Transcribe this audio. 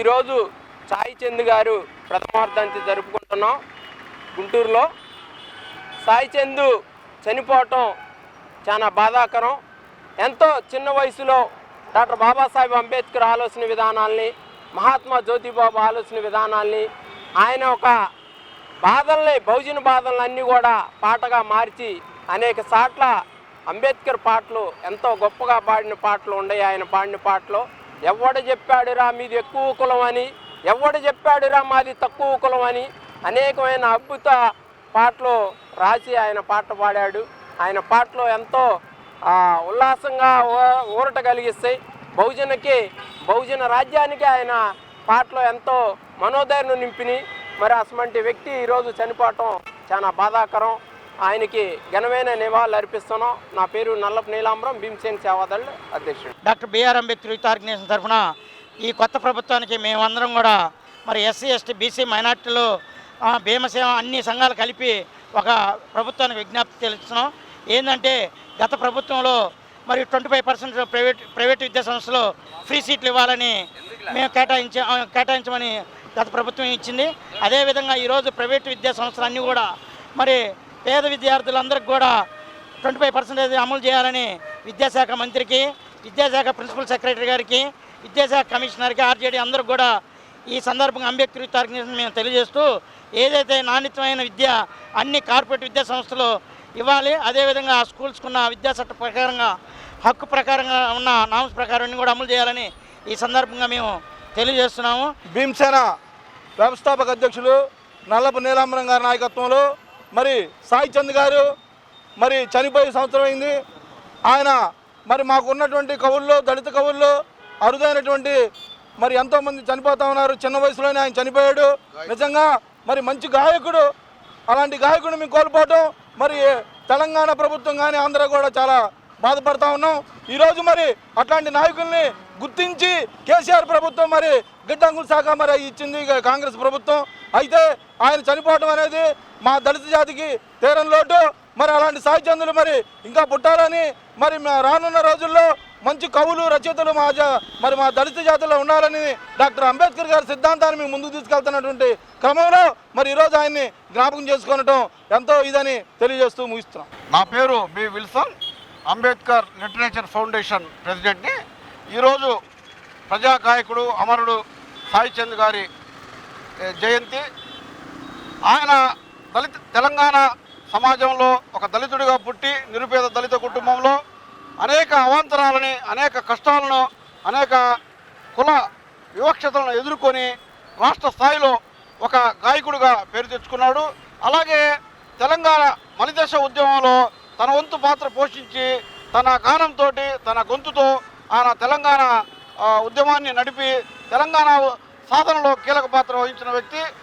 ఈరోజు సాయి చంద్ గారు ప్రథమ వర్ధంతి జరుపుకుంటున్నాం గుంటూరులో. సాయి చంద్ చనిపోవటం చాలా బాధాకరం. ఎంతో చిన్న వయసులో డాక్టర్ బాబాసాహెబ్ అంబేద్కర్ ఆలోచన విధానాల్ని, మహాత్మా జ్యోతిబాబు ఆలోచన విధానాల్ని, ఆయన ఒక బాధల్ని, బహుజన బాధలన్నీ కూడా పాటగా మార్చి అనేక సార్ల అంబేద్కర్ పాటలు ఎంతో గొప్పగా పాడిన పాటలు ఉన్నాయి. ఆయన పాడిన పాటలు ఎవడు చెప్పాడురా మీది ఎక్కువ కులం అని, ఎవడు చెప్పాడురా మాది తక్కువ కులం అని అనేకమైన అద్భుత పాటలు రాసి ఆయన పాట పాడాడు. ఆయన పాటలు ఎంతో ఉల్లాసంగా ఊరట కలిగిస్తాయి. బహుజన రాజ్యానికి ఆయన పాటలు ఎంతో మనోధైర్యం నింపిని. మరి అటువంటి వ్యక్తి ఈరోజు చనిపోవటం చాలా బాధాకరం. ఆయనకి ఘనమైన నివాళులు అర్పిస్తున్నాం. నా పేరు నల్లపు నీలాంబరం, భీమసేన సేవాదళ్ అధ్యక్షుడు. Doctor B R Ambedkar youth organization తరఫున ఈ కొత్త ప్రభుత్వానికి మేమందరం కూడా మరి ఎస్సీ ఎస్టీ బీసీ మైనార్టీలు భీమసేన అన్ని సంఘాలు కలిపి ఒక ప్రభుత్వానికి విజ్ఞప్తి తెలుస్తున్నాం. ఏంటంటే గత ప్రభుత్వంలో మరి 25% ప్రైవేట్ విద్యా సంస్థలు ఫ్రీ సీట్లు ఇవ్వాలని మేము కేటాయించమని గత ప్రభుత్వం ఇచ్చింది. అదేవిధంగా ఈరోజు ప్రైవేటు విద్యా సంస్థలు అన్నీ కూడా మరి పేద విద్యార్థులందరికీ కూడా 25% అమలు చేయాలని విద్యాశాఖ మంత్రికి, విద్యాశాఖ ప్రిన్సిపల్ సెక్రటరీ గారికి, విద్యాశాఖ కమిషనర్కి, ఆర్జేడీ అందరికి కూడా ఈ సందర్భంగా అంబేద్కర్ యూత్ ఆర్గనైజేషన్ మేము తెలియజేస్తూ ఏదైతే నాణ్యతమైన విద్య అన్ని కార్పొరేట్ విద్యా సంస్థలు ఇవ్వాలి, అదేవిధంగా స్కూల్స్కున్న విద్యాచట్ట ప్రకారంగా హక్కు ప్రకారంగా ఉన్న నామ్స్ ప్రకారం అన్ని కూడా అమలు చేయాలని ఈ సందర్భంగా మేము తెలియజేస్తున్నాము. భీమసేన వ్యవస్థాపక అధ్యక్షులు నల్లపు నీలాంబరం గారి నాయకత్వంలో మరి సాయి చంద్ గారు మరి చనిపోయే సంవత్సరం అయింది. ఆయన మరి మాకు ఉన్నటువంటి కవుల్లో, దళిత కవుల్లో అరుదైనటువంటి మరి ఎంతోమంది చనిపోతూ ఉన్నారు. చిన్న వయసులోనే ఆయన చనిపోయాడు. నిజంగా మరి మంచి గాయకుడు. అలాంటి గాయకుడిని మేము కోల్పోవటం మరి తెలంగాణ ప్రభుత్వం కానీ ఆంధ్ర కూడా చాలా బాధపడతా ఉన్నాం. ఈరోజు మరి అట్లాంటి నాయకుల్ని గుర్తించి కేసీఆర్ ప్రభుత్వం మరి గిడ్డంగుల శాఖ మరి ఇచ్చింది కాంగ్రెస్ ప్రభుత్వం. అయితే ఆయన చనిపోవడం అనేది మా దళిత జాతికి తీరని లోటు. మరి అలాంటి సాయి చందులు మరి ఇంకా పుట్టాలని మరి రానున్న రోజుల్లో మంచి కవులు, రచయితలు మా దళిత జాతిలో ఉండాలని డాక్టర్ అంబేద్కర్ గారి సిద్ధాంతాన్ని మేము ముందుకు తీసుకెళ్తున్నటువంటి క్రమంలో మరి ఈరోజు ఆయన్ని జ్ఞాపకం చేసుకోవటం ఎంతో ఇదని తెలియజేస్తూ ముగిస్తున్నాం. నా పేరు B Wilson, Ambedkar literature foundation ప్రెసిడెంట్ని. ఈరోజు ప్రజాగాయకుడు అమరుడు సాయి చంద్ గారి జయంతి. ఆయన తెలంగాణ సమాజంలో ఒక దళితుడిగా పుట్టి నిరుపేద దళిత కుటుంబంలో అనేక అవాంతరాలని, అనేక కష్టాలను, అనేక కుల వివక్షతలను ఎదుర్కొని రాష్ట్ర స్థాయిలో ఒక గాయకుడిగా పేరు తెచ్చుకున్నాడు. అలాగే తెలంగాణ మలిదశ ఉద్యమంలో తన వంతు పాత్ర పోషించి తన గానంతో, తన గొంతుతో ఆయన తెలంగాణ ఉద్యమాన్ని నడిపి తెలంగాణ సాధనలో కీలక పాత్ర వహించిన వ్యక్తి.